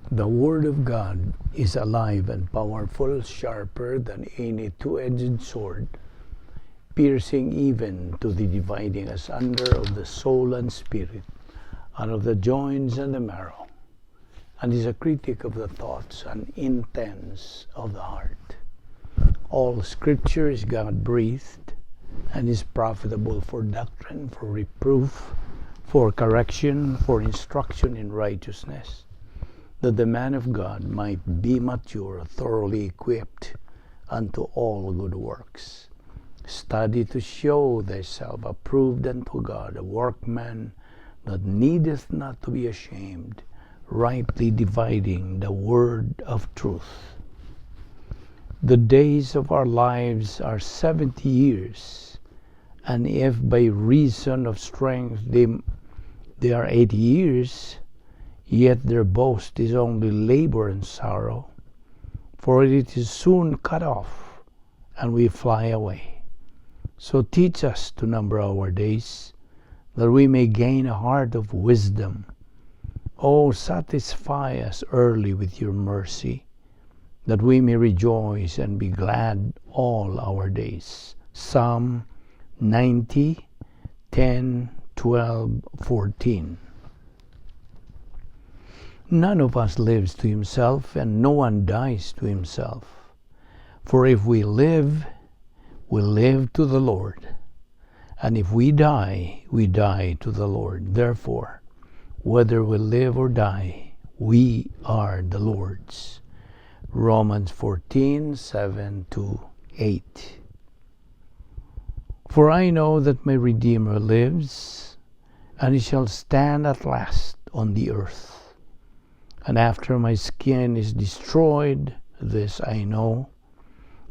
The Word of God is alive and powerful, sharper than any two-edged sword, piercing even to the dividing asunder of the soul and spirit, and of the joints and the marrow, and is a critic of the thoughts and intents of the heart. All Scripture is God-breathed and is profitable for doctrine, for reproof, for correction, for instruction in righteousness, that the man of God might be mature, thoroughly equipped unto all good works. Study to show thyself approved unto God, a workman that needeth not to be ashamed, rightly dividing the word of truth. The days of our lives are 70 years, and if by reason of strength they are 80 years, yet their boast is only labor and sorrow, for it is soon cut off, and we fly away. So teach us to number our days, that we may gain a heart of wisdom. O satisfy us early with your mercy, that we may rejoice and be glad all our days. Psalm 90, 10, 12, 14. None of us lives to himself, and no one dies to himself. For if we live to the Lord, and if we die to the Lord. Therefore, whether we live or die, we are the Lord's. Romans 14, 7-8. For I know that my Redeemer lives, and he shall stand at last on the earth. And after my skin is destroyed, this I know,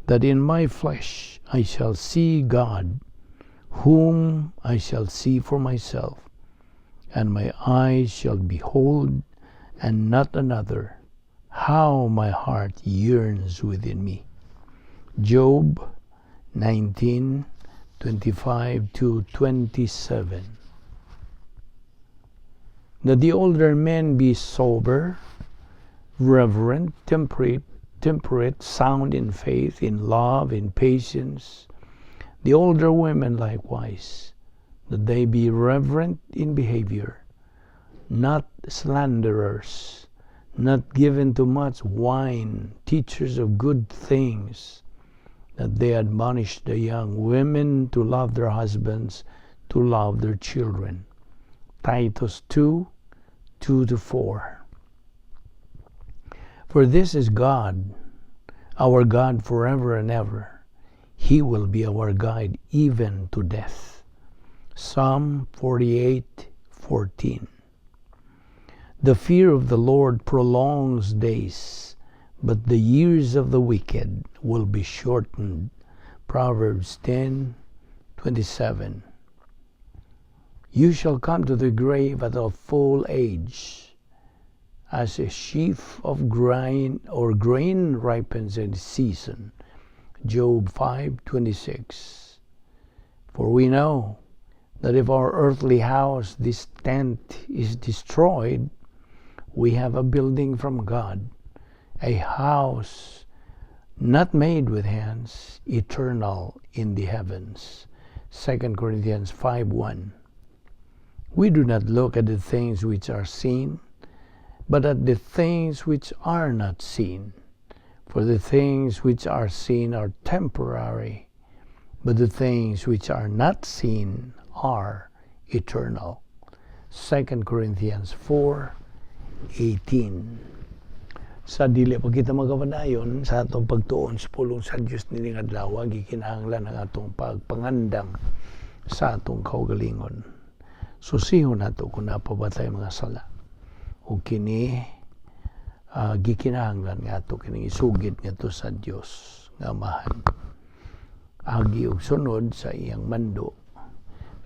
that in my flesh I shall see God, whom I shall see for myself, and my eyes shall behold, and not another. How my heart yearns within me. Job 19, 25-27. That the older men be sober, reverent, temperate, sound in faith, in love, in patience. The older women likewise, that they be reverent in behavior, not slanderers, not given to much wine, teachers of good things, that they admonish the young women to love their husbands, to love their children. Titus 2, 2-4. For this is God, our God forever and ever. He will be our guide even to death. Psalm 48:14. The fear of the Lord prolongs days, but the years of the wicked will be shortened. Proverbs 10:27. You shall come to the grave at a full age, as a sheaf of grain ripens in season. Job 5:26. For we know that if our earthly house, this tent, is destroyed, we have a building from God, a house not made with hands, eternal in the heavens. 2 Corinthians 5:1. We do not look at the things which are seen, but at the things which are not seen. For the things which are seen are temporary, but the things which are not seen are eternal. 2 Corinthians 4:18. Sa dili pa kita magapadayon sa atong pagtuon sa pulong sa Dios nining adlaw, gikinahanglan ang atong pagpangandam sa atong kaugalingon. Susihon nato kung napabatay mga sala. O kini gikinahanglan nga ato kining isugid ngadto sa Dios nga Amahan. Agi og sunod sa iyang mando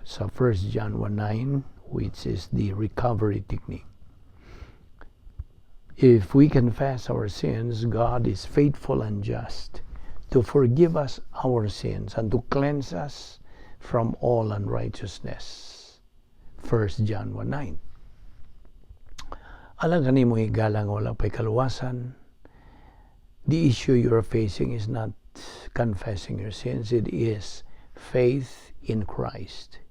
sa 1 John 1:9, which is the recovery technique. If we confess our sins, God is faithful and just to forgive us our sins and to cleanse us from all unrighteousness. 1 John 1:9. alang kanimo higala nga wala pay kaluwasan. The issue you're facing is not confessing your sins. It is faith in Christ.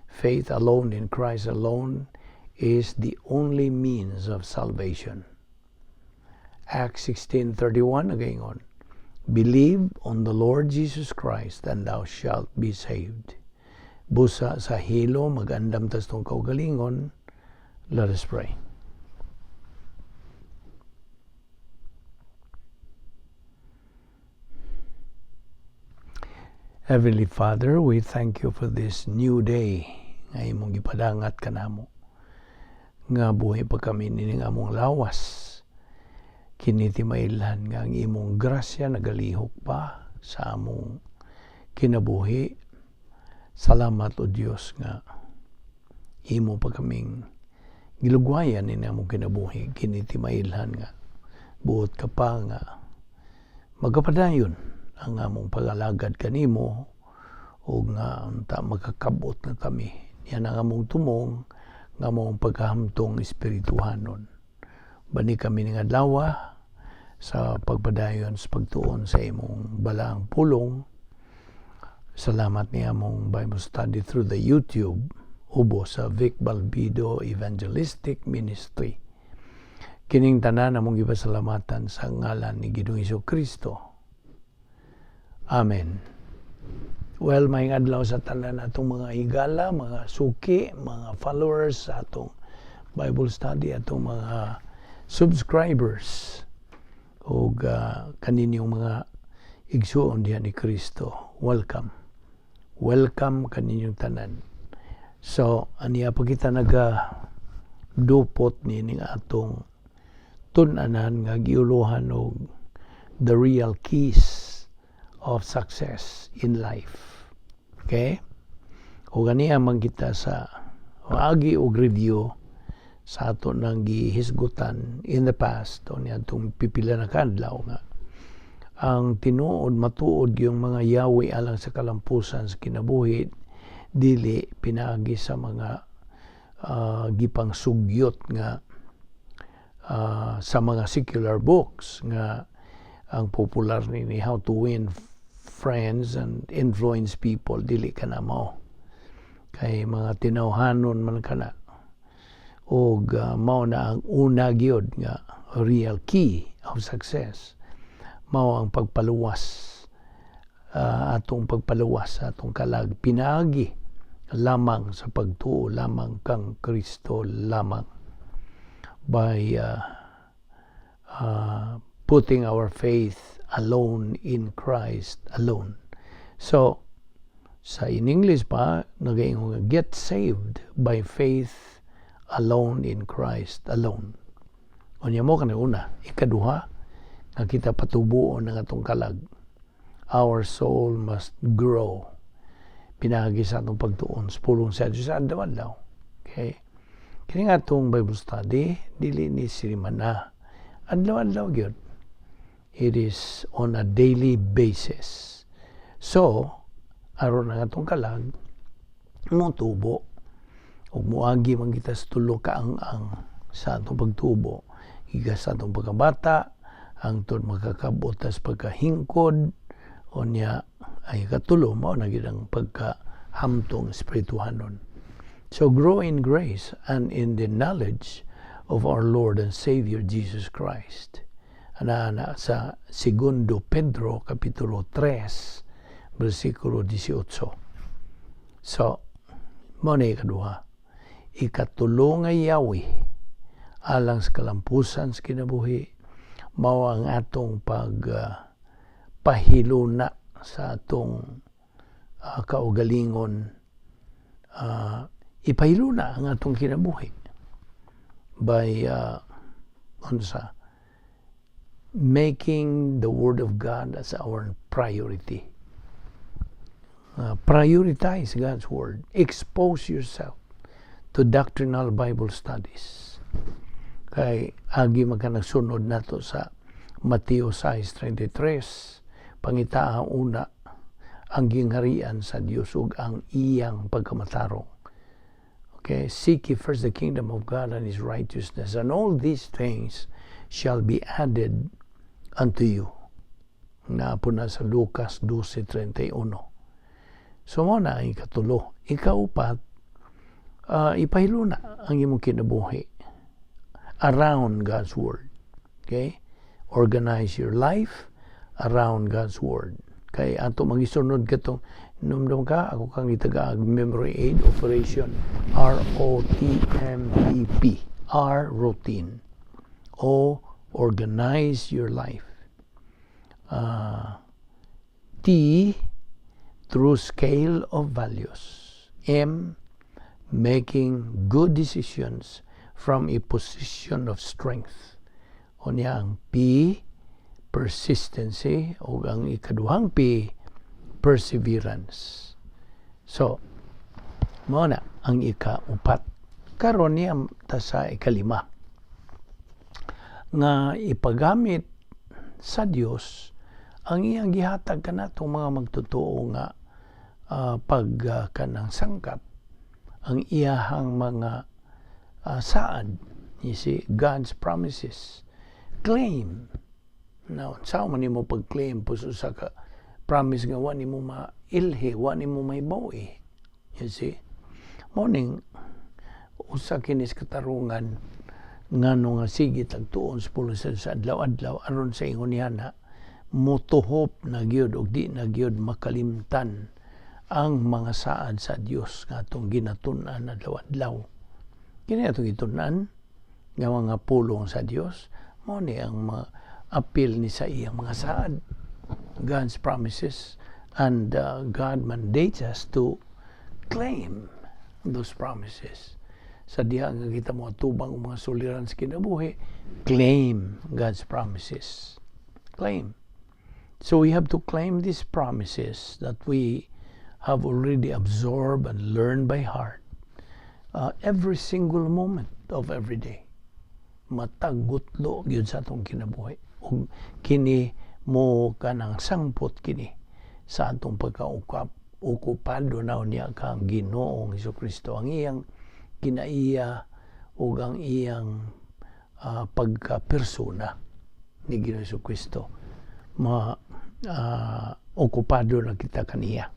Faith alone in Christ alone is the only means of salvation. Acts 16:31 agayon, believe on the Lord Jesus Christ and thou shalt be saved. Busa sa hilo magandam tas tong kaugalingon. Let us pray. Heavenly Father, we thank you for this new day nga imong gipadangat kanamo. Nga buhay pa kami nining among lawas. Kiniti mailan nga ang imong grasya nagalihok pa sa among kinabuhi. Salamat o Dios nga imo pa kaming gilugwayan ni among kinabuhi. Kiniti mailan nga buot ka pa nga magapadayon ang among pagalagad kanimo o nga unta makakabot na kami. Yan ang among tumong nga among pagkahamtong espirituhanon. Bani kami ng adlaw sa pagpadayon sa pagtuon sa imong balaang pulong. Salamat ni among Bible study through the YouTube ubo sa Vic Balbido Evangelistic Ministry. Kining tanan among gipasalamatan sa ngalan ni Ginoong Hesukristo. Amen. Well, may adlaw sa tanan atong mga higala, mga suki, mga followers sa atong Bible study, atong mga subscribers o kaninyong mga igsuon diha ni Kristo. Welcome. Welcome kaninyong tanan. So, aniya pa kita dupot nining atong tun-anan nga giuluhan og the real keys of success in life. Okay? O ganiya man kita sa agi og review sa ato nang gihisgutan in the past o niya itong pipila na kadlaw nga ang tinuod matuod yung mga yawi alang sa kalampusan sa kinabuhi dili pinaagi sa mga gipang sugyot nga sa mga secular books nga ang popular ni How to Win Friends and Influence People, dili ka na mao. Kay mga tinawhanon man ka na. O mao na ang una gyud nga real key of success. Mao ang pagpaluwas, atong kalag. Pinaagi lamang sa pagtuo, lamang kang Kristo lamang. By putting our faith alone in Christ alone. So, in English pa, nagayon get saved by faith alone in Christ alone. Unya mo kanang una, ikaduha, nga kita patubuon ng atong kalag. Our soul must grow. Pinagi sa atong pagtuon, pulong sa Diyos sa adlaw. Okay? Kini nga atong Bible study, dili ni sirimana. Adlaw-adlaw gyud. It is on a daily basis. So, aron na atong kalag, mo tubo. Ug muagi man kita sa tulo ka ang sa atong pagtubo. Iga sa atong pagkabata, ang tod makakabot tas pagkahingkod, o niya ay katulo, mao na gyud ang pagkahamtong espirituhanon. So, grow in grace and in the knowledge of our Lord and Savior Jesus Christ. Ana sa 2 Pedro kapitulo 3 bersikulo 18. So, mo na ikaduha. Ikatulo nga yawi alang sa kalampusan sa kinabuhi, mao ang atong pahiluna sa atong kaugalingon, ipahiluna ang atong kinabuhi by making the Word of God as our priority. Prioritize God's Word. Expose yourself to doctrinal Bible studies. Kay agi magkanagsunod nato sa Mateo 6:33, pangita una ang gingharian sa Dios ug ang iyang pagkamatarong. Okay, seek ye first the kingdom of God and His righteousness, and all these things shall be added unto you. Naapo na sa Lucas 12:31. So mo na ang ikatulo. Ikaupat, ipahilo na ang imong kinabuhi around God's Word. Okay? Organize your life around God's Word. Kay ato magisunod katong numdum ka, ako kang itaga memory aid operation ROTMPP. R, routine. O, organize your life. T, through scale of values. M, making good decisions from a position of strength. O niya ang P, persistency, o ang ikaduhang P, perseverance. So, mo na ang ikaupat. Karon niya ta sa ikalima. Nga ipagamit sa Dios ang iyang gihatag kanatong mga magtotoo nga kanang sangkap ang iyahang mga saad. You see, God's promises. Claim. Now, saan man mo pag-claim po sa promise nga wani mo mailhi, wani mo may bawi. You see? Morning, usa kinis katarungan ngano nga sige tagtuon sa adlaw-adlaw aron sa ingon niya na motuhop na gyud og di na gyud makalimtan ang mga saad sa Dios nga atong ginatun-an adlaw-adlaw. Kini atong gitun-an nga mga pulong sa Dios mo ni ang appeal ni sa iyang mga saad. God's promises and God mandates us to claim those promises. Sa diha nga kita mo atubang mga suliran sa kinabuhi, claim God's promises. Claim. So we have to claim these promises that we have already absorbed and learned by heart every single moment of every day. Matagutlo gyud sa atong kinabuhi. Ug kini mo kanang sangpot kini sa atong pagka-okupado na niya kang Ginoong Hesukristo. Ang iyang kinaiya o ang iyang pagka-persona ni Ginoong Hesukristo. Okupado na kita kaniya.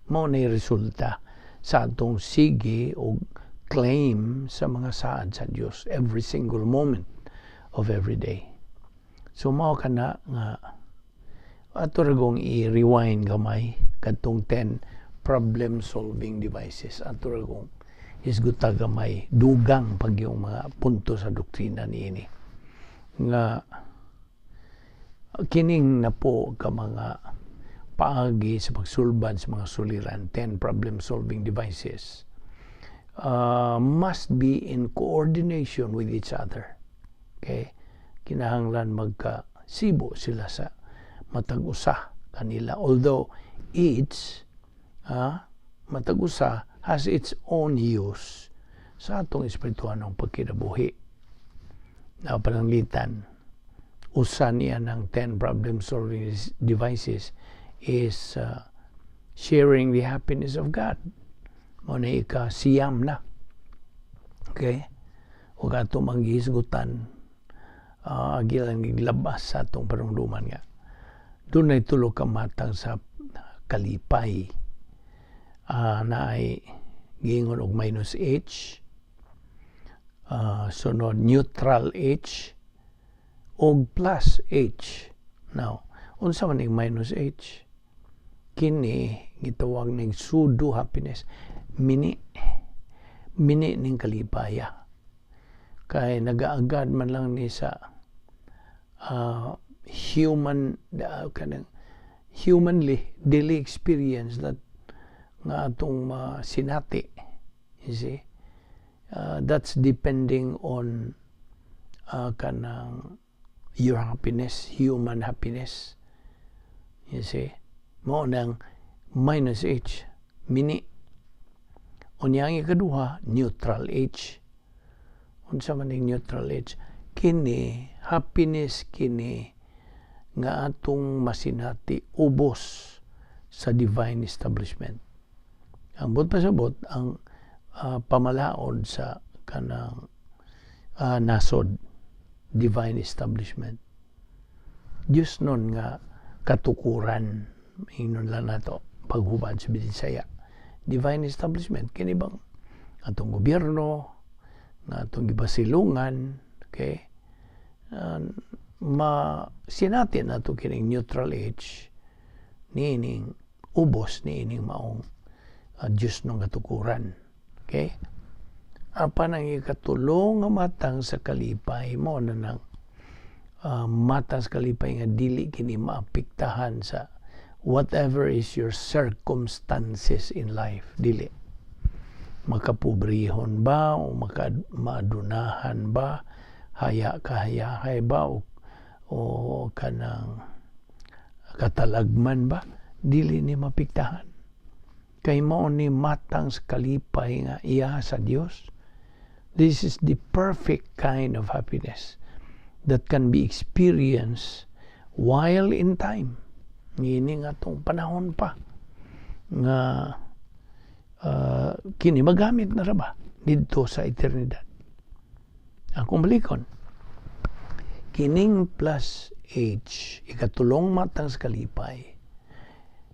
Mao na resulta sa atong sige o claim sa mga saad sa Dios every single moment of every day. So mao kana nga ato ragong i-rewind gamay kadtong 10 problem solving devices. Ato ragong isguta gamay dugang pag yung mga punto sa doktrina niini nga kining na po ka mga paagi sa pagsulbad sa mga suliran. 10 problem solving devices must be in coordination with each other. Okay? Kinahanglan magkasibo sila sa matag-usa kanila. Although each matag-usa has its own use sa atong espirituhanong pagkinabuhi. Na pananglitan, usa niya ng 10 problem solving devices is sharing the happiness of God. Muna siyam na. Okay? Huwag ato manggihisgutan agilang giglabas sa atong panungduman nga. Doon ay tulo ka matang sa kalipay na ay giingon og minus H, sunod neutral H, og plus H. Now, unsa man ning minus H? Kini gitawag ning pseudo happiness. Mini ning kalipaya. Kay nagaagad man lang ni sa humanly daily experience that nga atong sinati. You see? That's depending on kanang your happiness, human happiness. You see? Mao nang minus H, mini. Unyang ikaduha, neutral H. Unsa man ning neutral H? Kini, happiness kini nga atong masinati ubos sa divine establishment. Ang pasabot ang pamalaod sa kanang nasod, divine establishment. Diyos nun nga katukuran, ingnon lang nato paghubad sa Bisaya. Divine establishment, kini bang atong gobyerno, nga atong gibasilungan, okay? Sinatin nato kining neutral age, niining ubos, niining maong Diyos nung katukuran. Okay? Apa nang ikatulong nga matang sa kalipay mo na nang matang sa kalipay nga dili kini maapektahan sa whatever is your circumstances in life. Dili. Makapobrehon ba o maadunahan ba, haya-kahayahay ba o kanang katalagman ba, dili ni mapiktahan. Kay mo ni matang sa kalipay nga iya sa Dios. This is the perfect kind of happiness that can be experienced while in time. Ngini nga tong panahon pa nga kini magamit na ra ba didto sa eternidad. Akong balikon, kining plus age, ikatulong matang sa kalipay,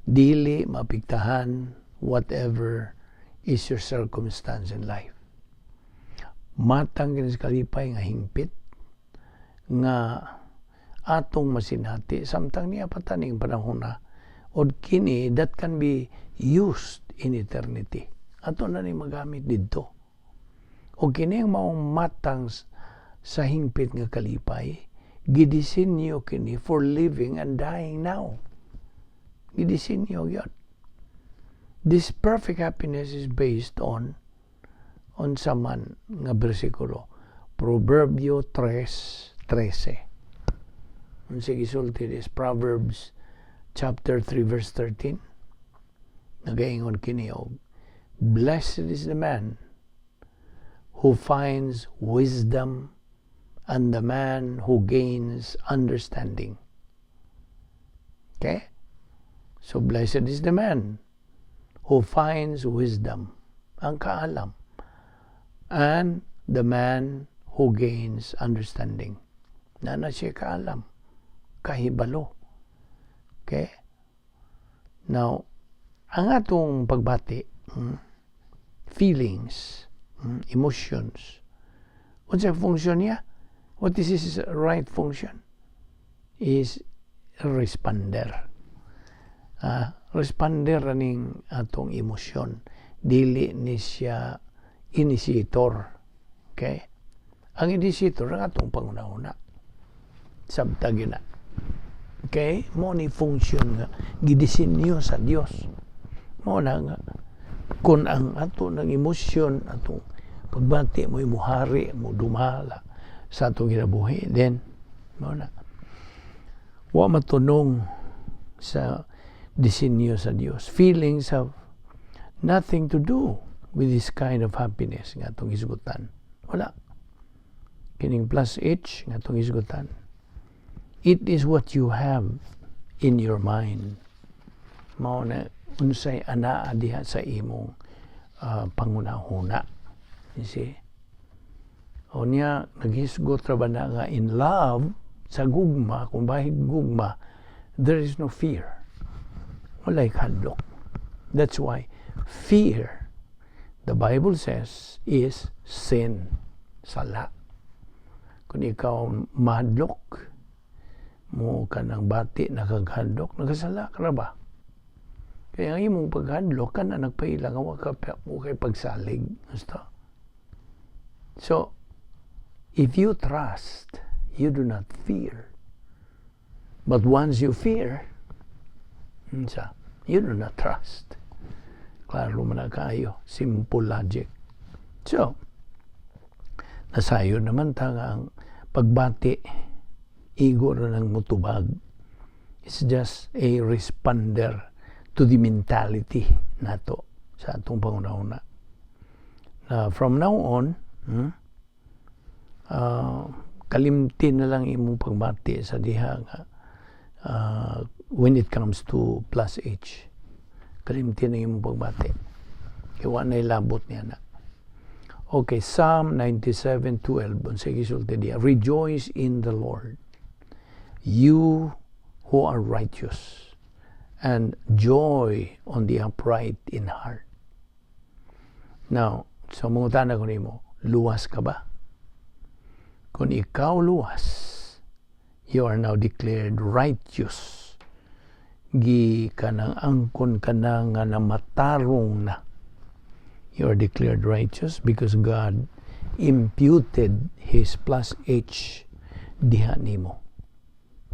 dili mapiktahan whatever is your circumstance in life. Matang kini sa kalipay nga hingpit, nga atong masinati, samtang niya pataning panahon na, od kini that can be used in eternity. Ato na ni magamit didto. O kini ang maong matang sa hingpit nga kalipay, gidisinyo kini for living and dying now. Gidisinyo yun. This perfect happiness is based on saman nga bersikulo. Proverbio 3:13. Ang gisulti is Proverbs chapter 3 verse 13. Nagaingon kini og, blessed is the man who finds wisdom and the man who gains understanding. Okay? So blessed is the man who finds wisdom, ang kaalam, and the man who gains understanding. Na siya kaalam, kahibalo. Okay? Now, ang atong pagbati, feelings, emotions, what's the function niya? What is his right function? Is responder. Responder ning atong emosyon. Dili ni siya initiator. Okay? Ang initiator ang atong panguna-una. Sabtag yun na. Okay? Mo ni function nga gidisenyo sa Dios. Mo na nga kung ang ato ng emosyon, atong pagbati mo imuhari, mo dumala sa atong ginabuhi, then mo na wa matunong sa disenyo sa Dios. Feelings have nothing to do with this kind of happiness nga atong isgutan. Wala. Kining plus H nga atong isgutan. It is what you have in your mind. Mao na unsay anaa diha sa imong pangunahuna. You see? O niya, naghisgot ra ba na nga in love, sa gugma, kung bahig gugma, there is no fear. Walay kadlok. That's why fear, the Bible says, is sin. Sala. Kung ikaw mahadlok, mo ka ng bati, nakaghadlok, nagasala ka na ba? Kaya ang imong paghadlok ka na nagpailang mo kay pagsalig. So, if you trust, you do not fear. But once you fear, you do not trust. Klaro man na kayo. Simple logic. So, nasayo naman ang pagbati, igo na ng mutubag. It's just a responder to the mentality nato sa atong pangunahuna. From now on, kalimtin na lang imong pagbati sa diha nga when it comes to plus H. Kalimtin na imong pagbati. Kaya wa na ilabot niya na. Okay, Psalm 97:12. Unsay gisulti diya? Rejoice in the Lord, you who are righteous, and joy on the upright in heart. Now, sa mga tanong ko nimo, luwas ka ba? Kung ikaw luwas, you are now declared righteous. Gi kanang angkon kanang nga namatarong na. You are declared righteous because God imputed His plus H diha nimo.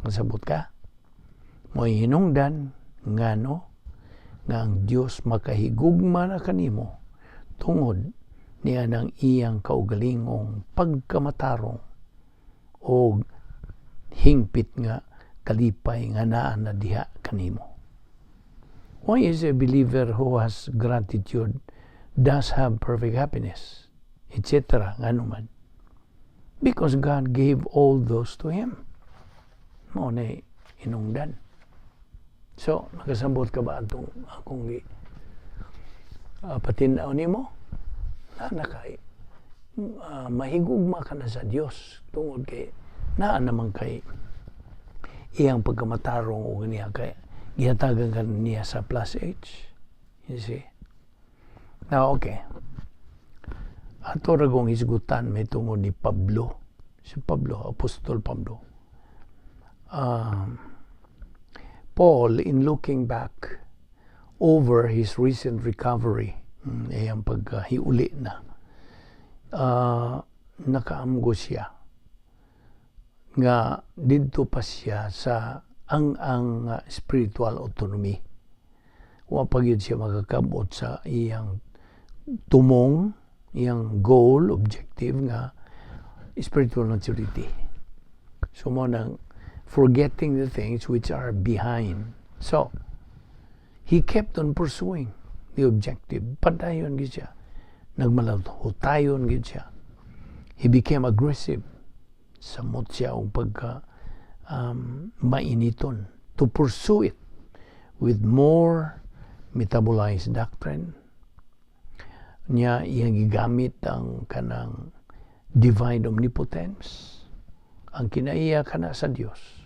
Nasabot ka? Mo'y hinungdan ngano nga ang Dios makahigugma na kanimo tungod niya ng iyang kaugalingong pagkamatarong o hingpit nga kalipay nga naa na diha kanimo. Why is a believer who has gratitude does have perfect happiness, etc. Ngano man? Because God gave all those to him. Mo na inungdan. So, nakasabot ka ba itong akong patinaw nimo? Na kay mahigugma ka na sa Dios tungod kay naa naman kay iyang pagkamatarong o ganiya kay gihatagan ka niya sa plus H. You see? Now, okay. Ato ragong hisgutan may tungod ni Pablo. Si Pablo, Apostol Pablo. Paul, in looking back over his recent recovery, iyang paghiuli na, nakaamgo siya nga didto pa siya sa ang spiritual autonomy. Wa pa gyud siya makakabot sa iyang tumong, iyang goal, objective nga spiritual maturity. So mo nang forgetting the things which are behind. So he kept on pursuing the objective. Padayon gyud siya. Nagmalahutayon gyud siya. He became aggressive. Samot siya ang pagka mainiton to pursue it with more metabolized doctrine. Niya iyang gigamit ang kanang divine omnipotence, ang kinaiya kana sa Dios.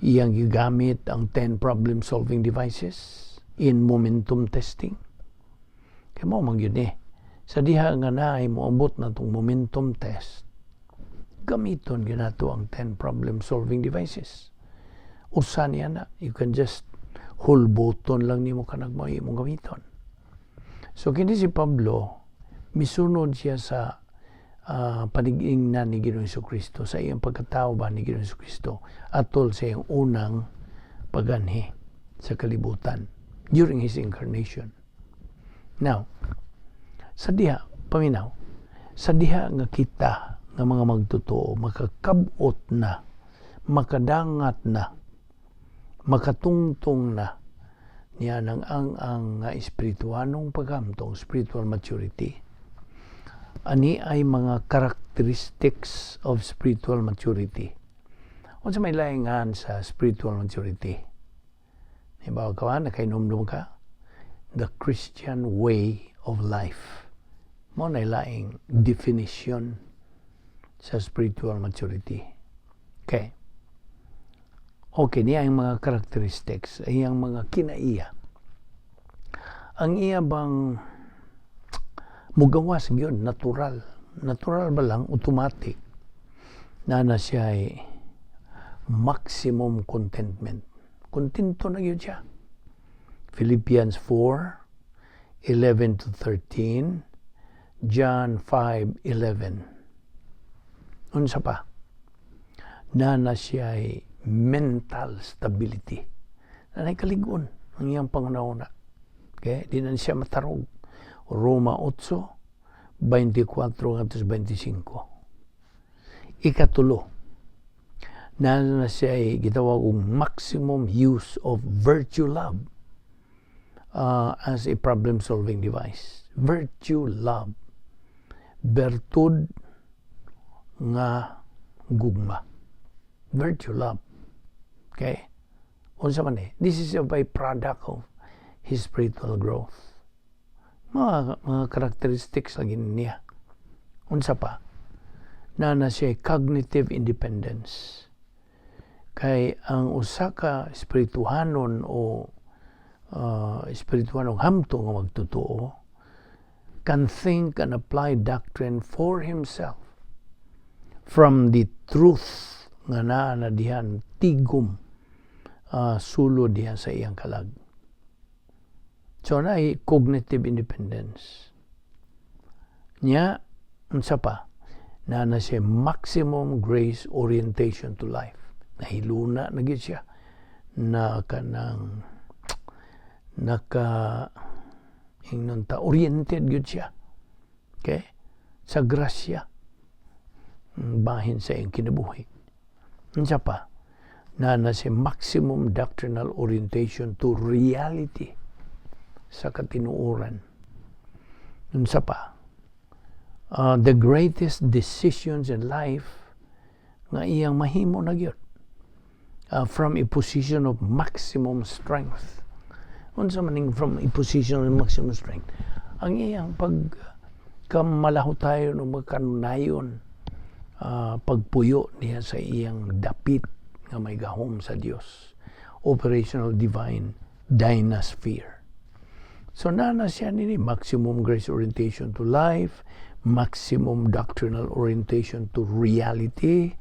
Iyang gigamit ang 10 problem solving devices in momentum testing. Kaya mo man yun sa diha nga naay mo abot na tong momentum test, gamiton ginato ang 10 problem solving devices. Usa niya na, you can just hold button lang nimo kanang mo imong gamiton. So kini si Pablo misunod siya sa panigingnan ni Ginoong Jesucristo, sa iyang pagkatao ba ni Ginoong Jesucristo atol sa iyang unang paganhi sa kalibutan during his incarnation. Now, sa diha, paminaw, sa diha nga kita nga mga magtotoo, makakabot na, makadangat na, makatungtong na, niya ng ang espirituanong paghamtong, spiritual maturity. Ani ay mga characteristics of spiritual maturity. Unsa may laingan sa spiritual maturity? Halimbawa ka, nakainomdom ka? The Christian way of life. Mo na laing definition sa spiritual maturity. Okay. Okay, niya ang mga characteristics, ay ang mga kinaiya. Ang iya bang mugawas yun, natural. Natural ba lang, automatic, na siya ay maximum contentment. Kontento na yun siya. Philippians 4:11-13, John 5:11. Unsa pa? Na siya ay mental stability. Nanay kaligon ang iyang pangunahuna. Okay? Di na siya matarog. Roma 8:24-25. Ikatulo, na siya ay gitawag og maximum use of virtue love as a problem-solving device. Virtue love. Bertud nga gugma. Virtue love. Okay? Unsa man this is a byproduct of his spiritual growth. Mga characteristics lagi niya unsa pa na siya cognitive independence. Kay ang usa ka espirituhanon o espirituhanong hamto nga magtotoo can think and apply doctrine for himself from the truth nga naa na dihan tigom sulo diha sa iyang kalag. So na cognitive independence. Nya unsa pa na siya maximum grace orientation to life. Nahiluna na gid siya na kanang oriented gid siya. Okay? Sa grasya bahin sa iyang kinabuhi. Unsa pa na siya maximum doctrinal orientation to reality sa katinuoran. Unsa pa the greatest decisions in life nga iyang mahimo na gyud from a position of maximum strength. Unsa maning from a position of maximum strength? Ang iyang pagkamalaho tayo no magkanunayon pagpuyo niya sa iyang dapit nga may gahom sa Dios. Operational divine dynasphere. So na siya nini maximum grace orientation to life, maximum doctrinal orientation to reality.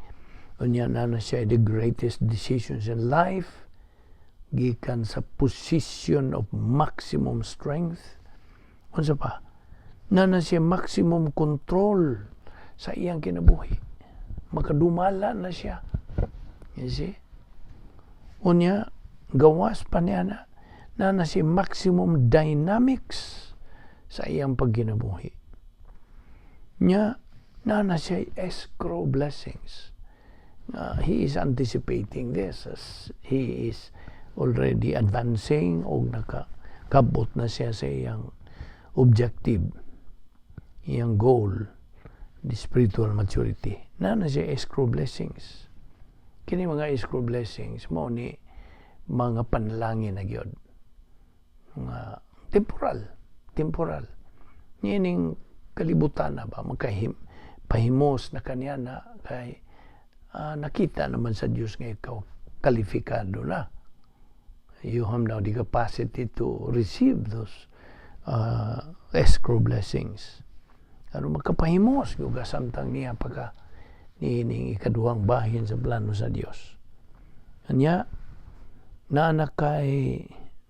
Unya na siya the greatest decisions in life gikan sa position of maximum strength. Unsa pa na siya maximum control sa iyang kinabuhi. Makadumala na siya. You see? Unya gawas pa niya na siya maximum dynamics sa iyang pagkinabuhi. Nya na siya escrow blessings. He is anticipating this as he is already advancing o nakakabot na siya sa iyang objective, iyang goal, the spiritual maturity. Na siya escrow blessings. Kini mga escrow blessings mo ni mga panalangin na gyud. Mga temporal. Nining kalibutan na ba pahimos na kaniya na kay nakita naman sa Diyos nga ikaw kalifikado na. You have now the capacity to receive those escrow blessings. Ano magkapahimos yung samtang niya pagka nining ikaduhang bahin sa plano sa Diyos. Kanya na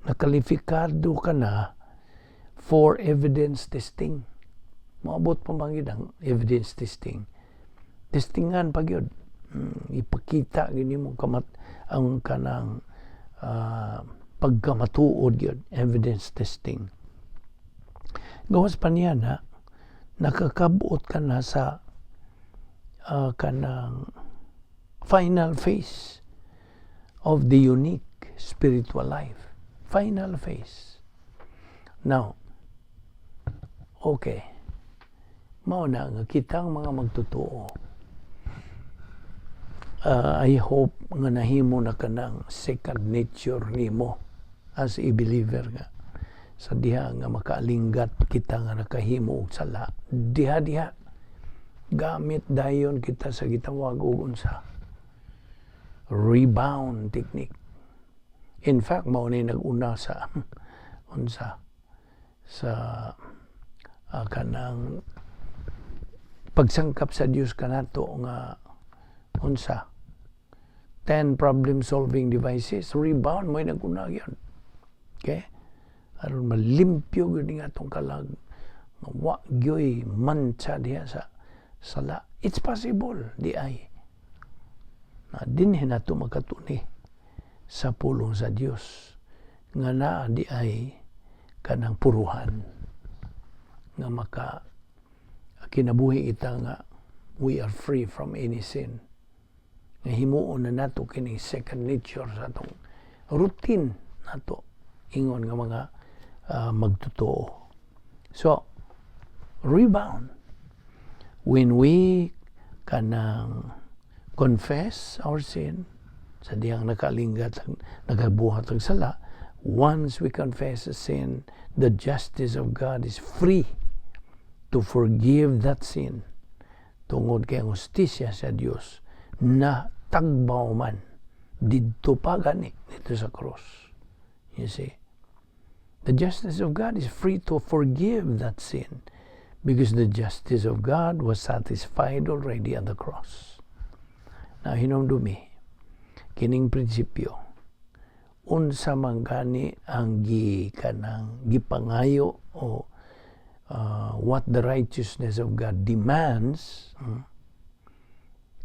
nakalifikado ka na for evidence testing. Maabot pa bang ang evidence testing? Testingan pag yun. Ipakita gini mo ang kanang pagkamatuod yun, evidence testing. Gawas pa niya na nakakabuot ka na sa kanang final phase of the unique spiritual life. Final phase. Now, okay. Mao na nga kitang mga magtotoo. I hope nga nahimo na kanang second nature nimo as a believer nga. Sa diha nga makaalinggat kita nga nakahimo og sala. Diha gamit dayon kita sa gitawag og unsa rebound technique. In fact, mao ni nag-una sa unsa sa kanang pagsangkap sa Dios kanato nga unsa 10 problem solving devices, rebound mo nag-una gyud. Okay? Aron malimpyo gyud nga atong kalag nga wa gyoy mancha diha sa sala. It's possible di ay na dinhi nato makatuni sa pulong sa Dios nga naa di ay kanang puruhan nga maka kinabuhi kita nga we are free from any sin. Nga himuon na nato kini second nature sa atong routine nato ingon nga mga magtotoo. So, rebound. When we kanang confess our sin, sa diyang nakalinggat, nagabuhat ang sala, once we confess a sin, the justice of God is free to forgive that sin tungod kay ang hustisya sa Dios na tagbaw man didto pa gani dito sa cross. You see, the justice of God is free to forgive that sin because the justice of God was satisfied already at the cross. Now, hinumdumi, kining prinsipyo, unsa man gani ang gipangayo o what the righteousness of God demands,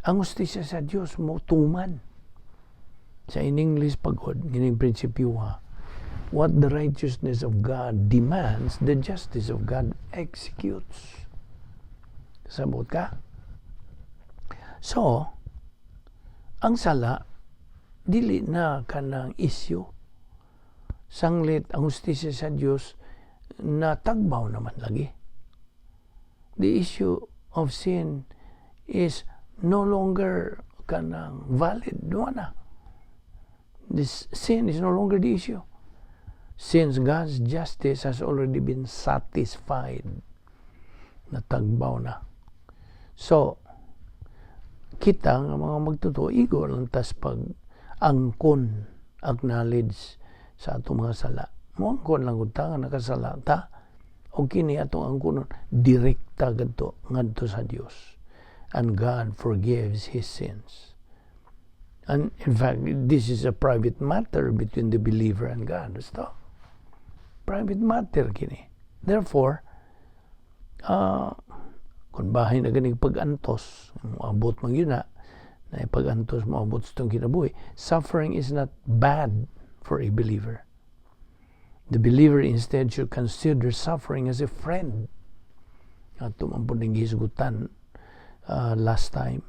ang hustisya sa Dios mo tuman. Sa in English pagod, kining prinsipyo what the righteousness of God demands, the justice of God executes. Sabot ka? So, ang sala, dili na kanang issue. Sanglit, ang hustisya sa Diyos, natagbaw naman lagi. The issue of sin is no longer kanang valid. Doon na. This sin is no longer the issue. Since God's justice has already been satisfied, natagbaw na. So, kita nga mga magtutuigo lang tas pag angkon, acknowledge sa atong mga sala. Moangkon lang unta nga nakasala ta o kini atong angkonon direkta ngadto sa Dios. And God forgives his sins. And in fact, this is a private matter between the believer and God. Basta private matter kini. Therefore, kung bahay na ganing pag-antos, maabot man yun na pag-antos, maabot sa itong kinabuhi, suffering is not bad for a believer. The believer instead should consider suffering as a friend. At tumampun ng gisgutan last time.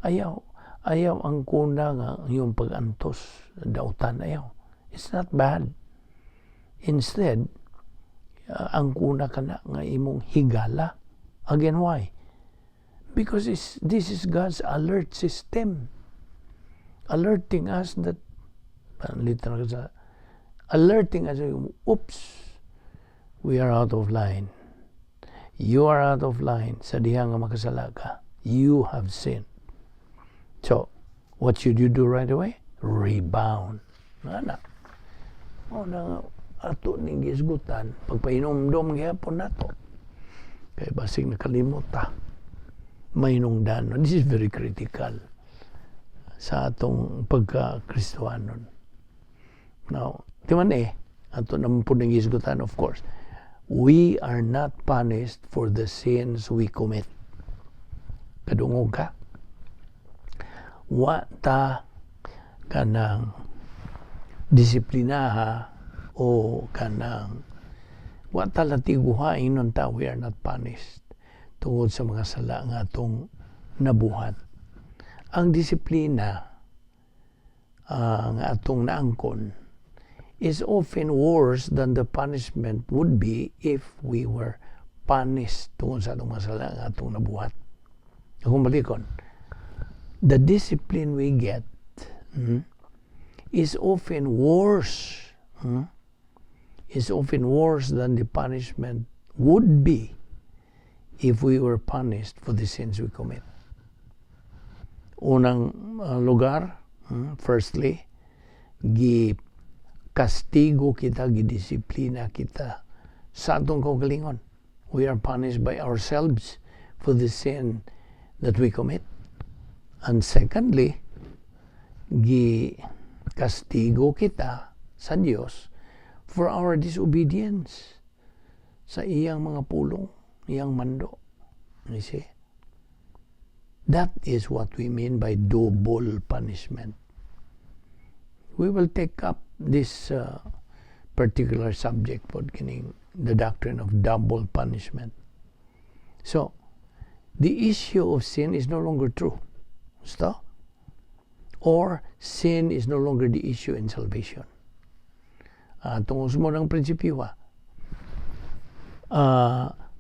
Ayaw ang kuna nga yung pag-antos, dautan, ayaw. It's not bad. Instead, ang kuna ka na nga imong higala. Again, why? Because this is God's alert system. Alerting us that, alerting us, oops, we are out of line. You are out of line. Sa diha nga makasala ka. You have sinned. So, what should you do right away? Rebound. Nga. Ato ning gisgutan, pagpainomdom gyapon nato. Kay basig nakalimot ta. Mainungdan. This is very critical sa atong pagka-Kristohanon. Now, timan ato naman po ning gisgutan, of course. We are not punished for the sins we commit. Kadungog ka? Wa ta kanang disiplinaha o kanang wa ta latiguhain nun ta, we are not punished tungod sa mga sala nga atong nabuhat. Ang disiplina nga atong naangkon is often worse than the punishment would be if we were punished tungod sa atong mga sala nga atong nabuhat. Kung balikon, the discipline we get is often worse than the punishment would be if we were punished for the sins we commit. Unang lugar, firstly, kastigo kita, gidisiplina kita sa atong kaugalingon. We are punished by ourselves for the sin that we commit. And secondly, kastigo kita sa Dios for our disobedience sa iyang mga pulong, iyang mando. You see? That is what we mean by double punishment. We will take up this particular subject for the doctrine of double punishment. So, the issue of sin is no longer true. Stop. Or sin is no longer the issue in salvation. Tungkol mo ng prinsipyo,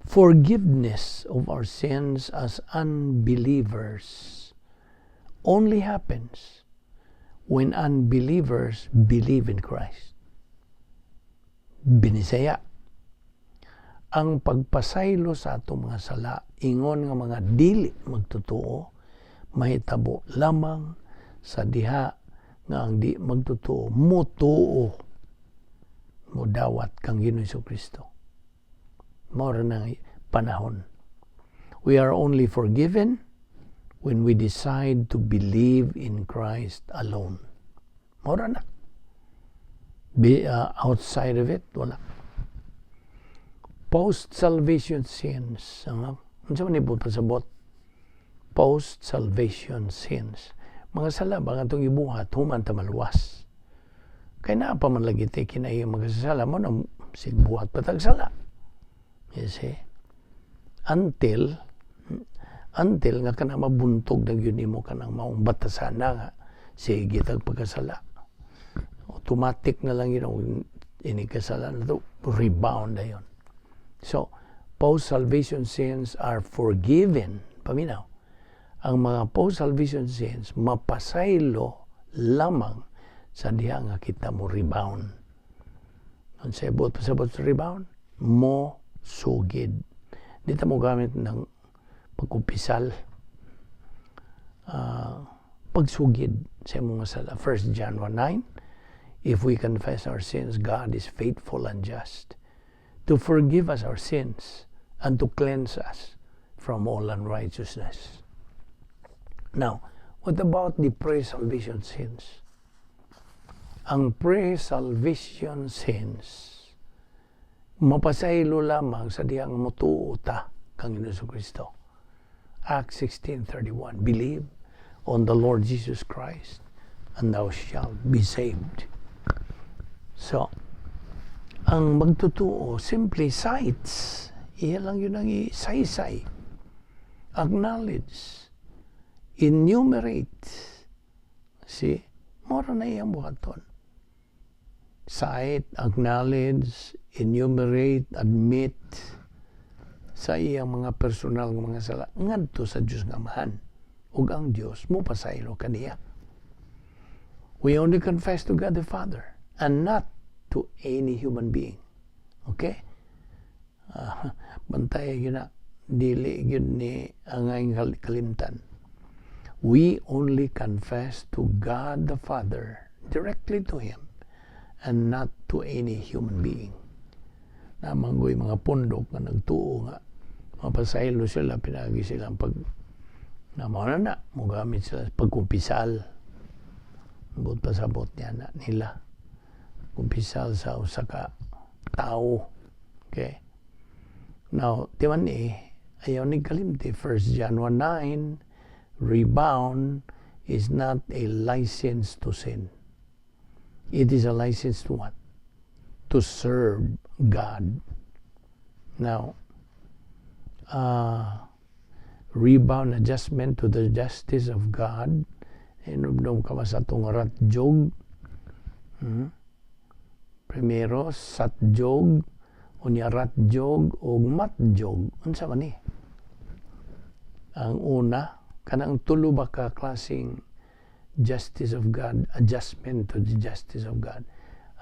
forgiveness of our sins as unbelievers only happens when unbelievers believe in Christ. Binisaya. ang pagpasaylo sa atong mga sala, ingon nga mga dili magtotoo, mahitabo lamang sa diha nga ang di magtotoo, mutuo, mudawat kang Ginoong Jesucristo. Mao na panahon. We are only forgiven when we decide to believe in Christ alone. Mao na. Outside of it, wala. Post-salvation sins. Ano sa manibot pasabot? Post-salvation sins. Mga sala ba nga itong ibuhat, human ta maluwas. Kaya na pa man lagi tayo kinayang magasasala mo na sigbuhat patag sala. You see? Until nga ka na mabuntog na yun mo ka nang maong batasan na nga, sige tag pagkasala. Automatic na lang yun, inikasala na ito, rebound na yun. So, post-salvation sins are forgiven. Paminaw, ang mga post-salvation sins, mapasaylo lamang sa diha nga kita mo rebound. Ang sabot pasabot sa rebound, mo sugid. Dito mo gamit ng pagkumpisal, pagsugid sa mga sala. 1 John 1:9, if we confess our sins, God is faithful and just to forgive us our sins and to cleanse us from all unrighteousness. Now, what about the pre-salvation sins? Ang pre-salvation sins, mapasaylo lamang sa diyang mutuo ta kang Ginoong Jesucristo. Acts 16:31, believe on the Lord Jesus Christ and thou shalt be saved. So, ang magtutuo, simply cites. Iyan lang yun ang isaysay. Acknowledge. Enumerate. See? Mora na iyang buhaton. Cite, acknowledge, enumerate, admit sa iyang mga personal ng mga sala. Ngadto sa Diyos nga mahan. Ug ang Diyos mo pasaylo kaniya. We only confess to God the Father and not to any human being. Okay? Bantay yun na. Dili yun ni angay kalimtan. We only confess to God the Father, directly to Him, and not to any human being. Namanggoy mga pundok na nagtuo nga, mapasaylo sila, pinagi silang pag namana na, mugamit sila pagkumpisal. But pasabot niya na nila. Kumpisal sa usaka tao. Okay? Now, timan ayaw ni kalimti, 1 John 1:9, rebound is not a license to sin. It is a license to what? To serve God. Now, rebound adjustment to the justice of God. Inubdom ka sa itong ratjog. Primero, satjog, unya ratjog, o matjog. Unsa man ni? Ang una, kanang tulo ba ka klaseng justice of God, adjustment to the justice of God.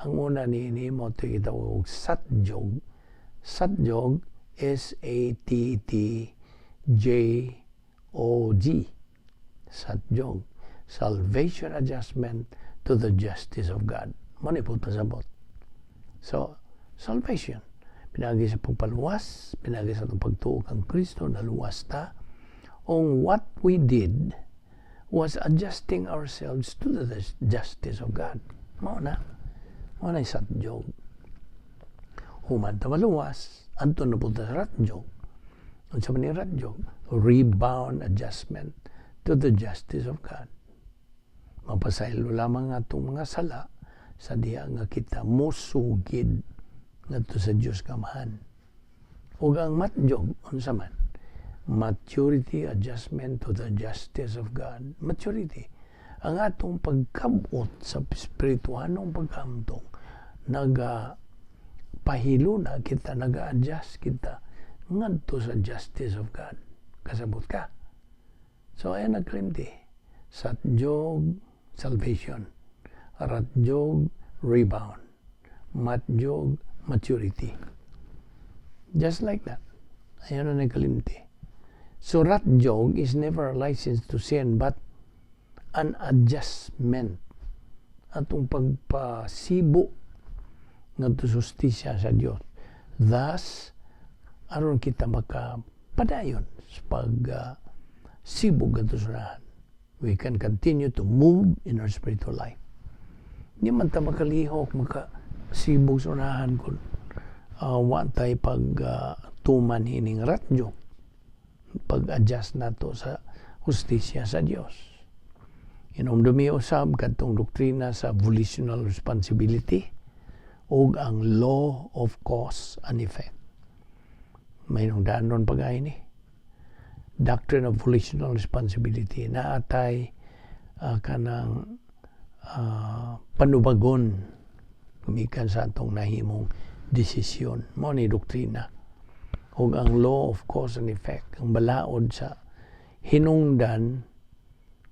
Ang una ni mo ito kitawag satjog. Satjog, S-A-T-T-J-O-G. Satjog. Salvation adjustment to the justice of God. Manipod pasabot. So, salvation. Pinagi sa pagpaluwas, pinagi sa itong pagtuo kang Kristo, naluwas ta. On what we did was adjusting ourselves to the justice of God. Mao na satjog. Human ta maluwas, anto na punta sa ratjog. Unsa man ni ratjog? Rebound adjustment to the justice of God. Mapasaylo lamang atong mga sala sa diha nga kita musugid ngadto sa Dios kamahan. Ug ang matjog unsa man? Maturity adjustment to the justice of God. Maturity. Ang atong pagkabot sa spirituhanong pagkamtong pahilo na kita, naga-adjust kita ngadto sa justice of God. Kasabot ka. So ayan nagklimti. Satjog, salvation. Ratjog, rebound. Matjog, maturity. Just like that. Ayan na nagkalimti. So ratjog is never a license to sin but an adjustment. Atong pagpasibo nga justisya sa Dios. Thus, aron kita makapadayon sa sibog nga sunahan. We can continue to move in our spiritual life. Hindi man ta makalihok, makasibog sunahan kung wantay tuman hining ratyo. Pag-adjust nato sa justisya sa Dios. Inomdumi usab kadtong doktrina sa volitional responsibility o ang law of cause and effect. May nung danon pagay ni. Doctrine of volitional responsibility na atay kanang panubagon kumikan sa atong nahimong desisyon. Mao ni doktrina. O ang law of cause and effect, ang balaod sa hinungdan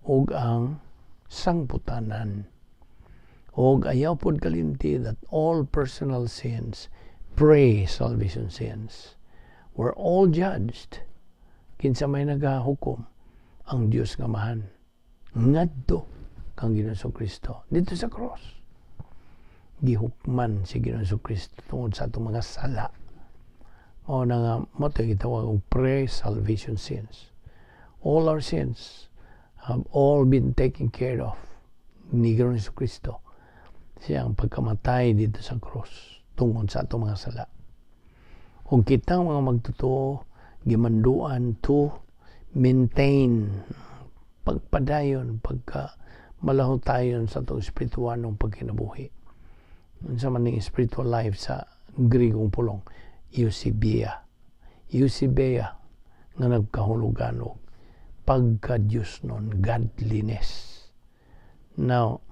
o ang sangputanan. O ayaw pod kalimti that all personal sins, pre-salvation sins, were all judged kinsa may nagahukom ang Dios nga mahan ngadto kang Ginoong Kristo dito sa cross. Gihukman si Ginoong Kristo tungod sa atong mga sala. O na nga, mo ito gitawag ang pre-salvation sins. All our sins have all been taken care of ni Ginoong Kristo. Siyang pagkamatay dito sa cross tungod sa atong mga sala. Kung kitang mga magtotoo, gimanduan to maintain pagpadayon, pagka malaho tayo sa itong espirituanong pagkinabuhi. Sa maning spiritual life sa Grigong pulong, Eusebia nga nagkahulugan og pagka-Diyos nun, godliness. Now,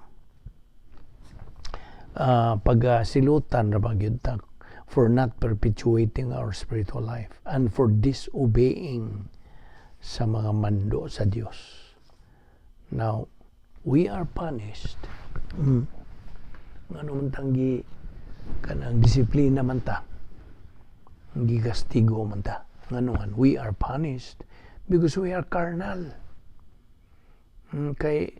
pag-silutan na bagyod ta for not perpetuating our spiritual life and for disobeying sa mga mando sa Diyos. Now, we are punished. Ano man tanggi kanang disiplina man ta. Gigastigo man ta. Nganuhan, we are punished because we are carnal. Kay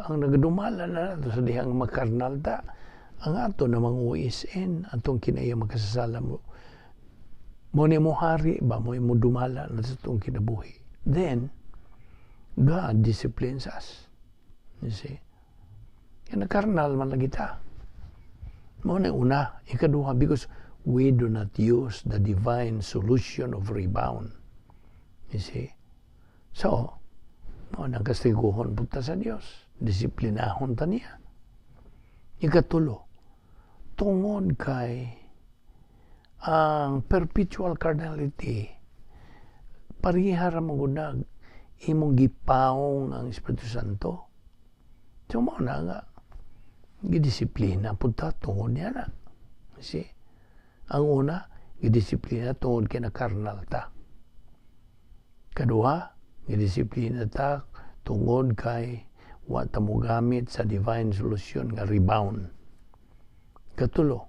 ang nagadumala na nato sa dihang makarnal ta, ang ato namang USN, atong kinaya magkasasala mo. Mo ni mo hari ba, mo dumala na sa itong kinabuhi. Then, God disciplines us. You see? Yan na karnal man lang kita. Mo na una, ikaduha, because we do not use the divine solution of rebound. You see? So, mo na kastiguhon punta sa Diyos. Disiplinahon ta niya. Ikatulo, tungod kay ang perpetual carnality, parihara magunag imong gipaong ang Espiritu Santo. So, mo na nga, gidisiplina punta tungod niya na. See? Ang una, gidisiplina tungod kay na karnal ta. Kaduha, gidisiplina ta tungod kay wa ta mo gamit sa divine solution nga rebound. Katulo,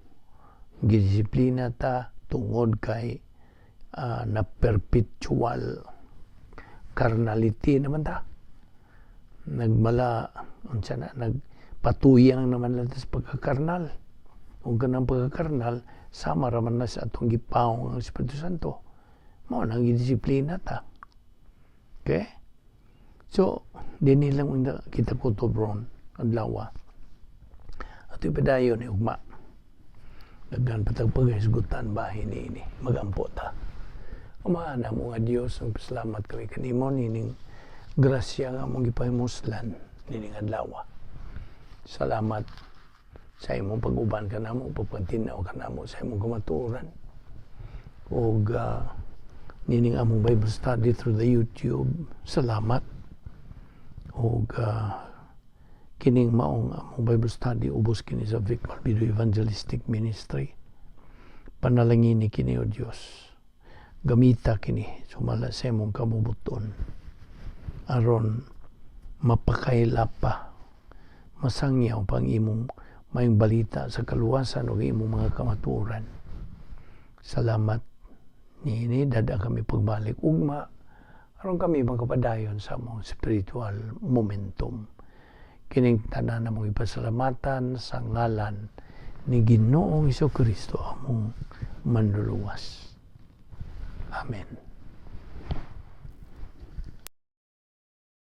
gidisiplina ta tungod kay na perpetual carnality naman ta. Nagpatuyang naman lang sa pagkakarnal. Kung ganang pagkakarnal, sama raman na sa atong gipawong ang Espiritu Santo. Mao nang gidisiplina ta. Okay? So, din nilang kita ko to bron, adlawa. At ipadayon ni ugma. Daghan patag paghisgutan bahin ni magampo ta. Umaana mo nga Dios, ang salamat kami kanimo nining grasya nga mong gipahimuslan nining adlaw. Salamat sa imong pag-uban kanamo, pagpantinaw kanamo sa imong kamatuoran. Og nining among Bible study through the YouTube. Salamat. Og kining maong among Bible study ubos kini sa Balbido Evangelistic Ministry. Panalangin ni kini o Dios. Gamita kini sumala sa imong kamubuton aron mapakaila pa masangyaw pang imong mayong balita sa kaluwasan o imong mga kamatuoran. Salamat Niini dada kami pagbalik ugma aron kami magkapadayon sa among spiritual momentum. Kining tanan namong ipasalamatan sa ngalan ni Ginoong Hesukristo among manluluwas. Amen.